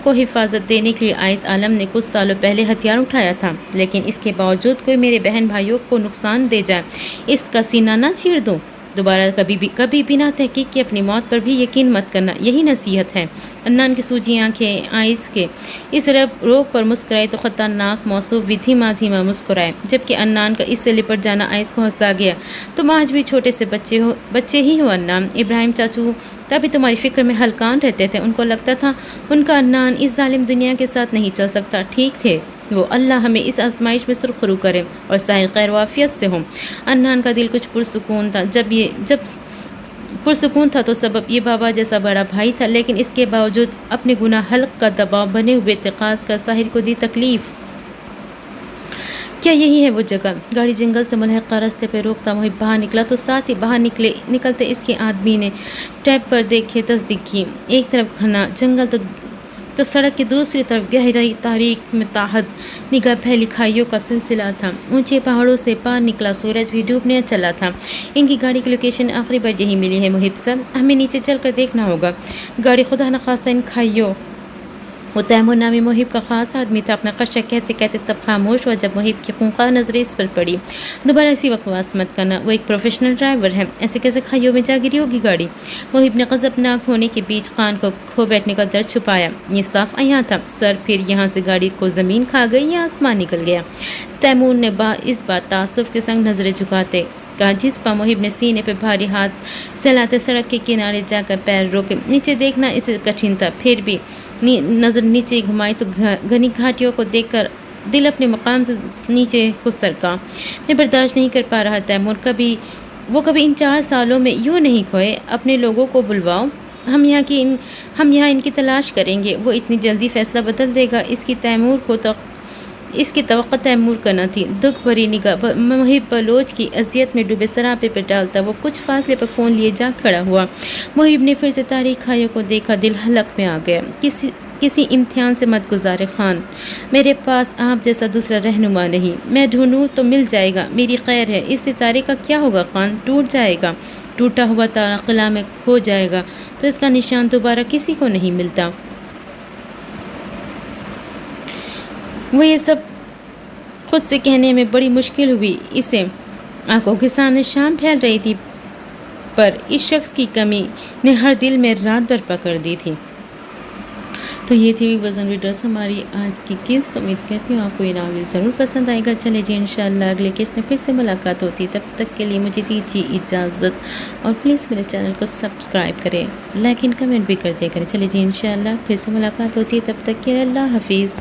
کو حفاظت دینے کے لیے آئس عالم نے کچھ سالوں پہلے ہتھیار اٹھایا تھا، لیکن اس کے باوجود کوئی میرے بہن بھائیوں کو نقصان دے جائے، اس کا سینہ نہ چیر دوں۔ دوبارہ کبھی بنا تحقیق کے اپنی موت پر بھی یقین مت کرنا، یہی نصیحت ہے۔ عدنان کی سوجی آنکھیں آئس کے اس روگ پر مسکرائی تو خطرناک موصوف بھی دھیما مسکرائے، جبکہ عدنان کا اس سے لپٹ جانا آئس کو ہنسا گیا۔ تم آج بھی چھوٹے سے بچے ہی ہو عدنان۔ ابراہیم چاچو تبھی تمہاری فکر میں ہلکان رہتے تھے، ان کو لگتا تھا ان کا عدنان اس ظالم دنیا کے ساتھ نہیں چل سکتا۔ ٹھیک تھے وہ، اللہ ہمیں اس آزمائش میں سرخرو کرے اور ساحل خیر و عافیت سے ہوں۔ عدنان کا دل کچھ پرسکون تھا، جب پرسکون تھا تو سبب یہ بابا جیسا بڑا بھائی تھا، لیکن اس کے باوجود اپنے گناہ حلق کا دباؤ بنے ہوئے اتقاض کا ساحل کو دی تکلیف۔ کیا یہی ہے وہ جگہ؟ گاڑی جنگل سے ملحقہ راستے پہ روکتا محب باہر نکلا تو ساتھ ہی باہر نکلتے اس کے آدمی نے ٹیب پر دیکھے تصدیق کی۔ ایک طرف گھنا جنگل تو سڑک کی دوسری طرف گہرائی تاریک میں تاحد نگاہ پھیلی کھائیوں کا سلسلہ تھا۔ اونچے پہاڑوں سے پار نکلا سورج بھی ڈوبنے چلا تھا۔ ان کی گاڑی کی لوکیشن آخری بار یہی ملی ہے محب صاحب، ہمیں نیچے چل کر دیکھنا ہوگا۔ گاڑی خدا نخواستہ ان کھائیوں، وہ تیمور نامی محب کا خاص آدمی تھا، اپنا خدشہ کہتے کہتے تب خاموش ہوا جب محب کی خونخوار نظریں اس پر پڑی۔ دوبارہ ایسی بکواس مت کرنا، وہ ایک پروفیشنل ڈرائیور ہے، ایسے کیسے کھائیوں میں جا گری ہوگی گاڑی؟ محب نے غضبناک ہونے کے بیچ کان کو کھو بیٹھنے کا درد چھپایا۔ یہ صاف عیاں تھا، سر پھر یہاں سے گاڑی کو زمین کھا گئی یا آسمان نکل گیا۔ تیمور نے اس بات تعصب کے سنگ نظریں جھکاتے کہا، جس پر محب نے سینے پہ بھاری ہاتھ سہلاتے سڑک کے کنارے جا کر پیر روکے۔ نیچے دیکھنا اسے کٹھن تھا، پھر بھی نظر نیچے گھمائی تو گھنی گھاٹیوں کو دیکھ کر دل اپنے مقام سے نیچے کو سرکا۔ میں برداشت نہیں کر پا رہا تیمور، کبھی ان 4 سالوں میں یوں نہیں کھوئے۔ اپنے لوگوں کو بلواؤ، ہم یہاں ان کی تلاش کریں گے۔ وہ اتنی جلدی فیصلہ بدل دے گا، اس کی توقع تیمور کا نہ تھی۔ دکھ بھری نگاہ محب بلوچ کی اذیت میں ڈوبے سراپے پہ ڈالتا وہ کچھ فاصلے پر فون لیے جا کھڑا ہوا۔ محب نے پھر سے تاریک کھائیوں کو دیکھا، دل حلق میں آ گیا۔ کسی امتحان سے مت گزارے خان، میرے پاس آپ جیسا دوسرا رہنما نہیں، میں ڈھونڈوں تو مل جائے گا، میری خیر ہے۔ اس ستارے کا کیا ہوگا خان؟ ٹوٹ جائے گا۔ ٹوٹا ہوا تارا خلا میں کھو جائے گا تو اس کا نشان دوبارہ کسی کو نہیں ملتا۔ وہ یہ سب خود سے کہنے میں بڑی مشکل ہوئی، اسے آنکھوں کے سامنے شام پھیل رہی تھی، پر اس شخص کی کمی نے ہر دل میں رات بھر پکڑ دی تھی۔ تو یہ تھی وزن ریڈرز ہماری آج کی قسط۔ امید کرتی ہوں آپ کو یہ ناول ضرور پسند آئے گا۔ چلے جی انشاءاللہ اگلے قسط میں پھر سے ملاقات ہوتی، تب تک کے لیے مجھے دیجیے اجازت، اور پلیز میرے چینل کو سبسکرائب کریں، لائک اینڈ کمنٹ بھی کر دیا کریں۔ چلے جی انشاءاللہ پھر سے ملاقات ہوتی ہے، تب تک کے لیے اللہ حافظ۔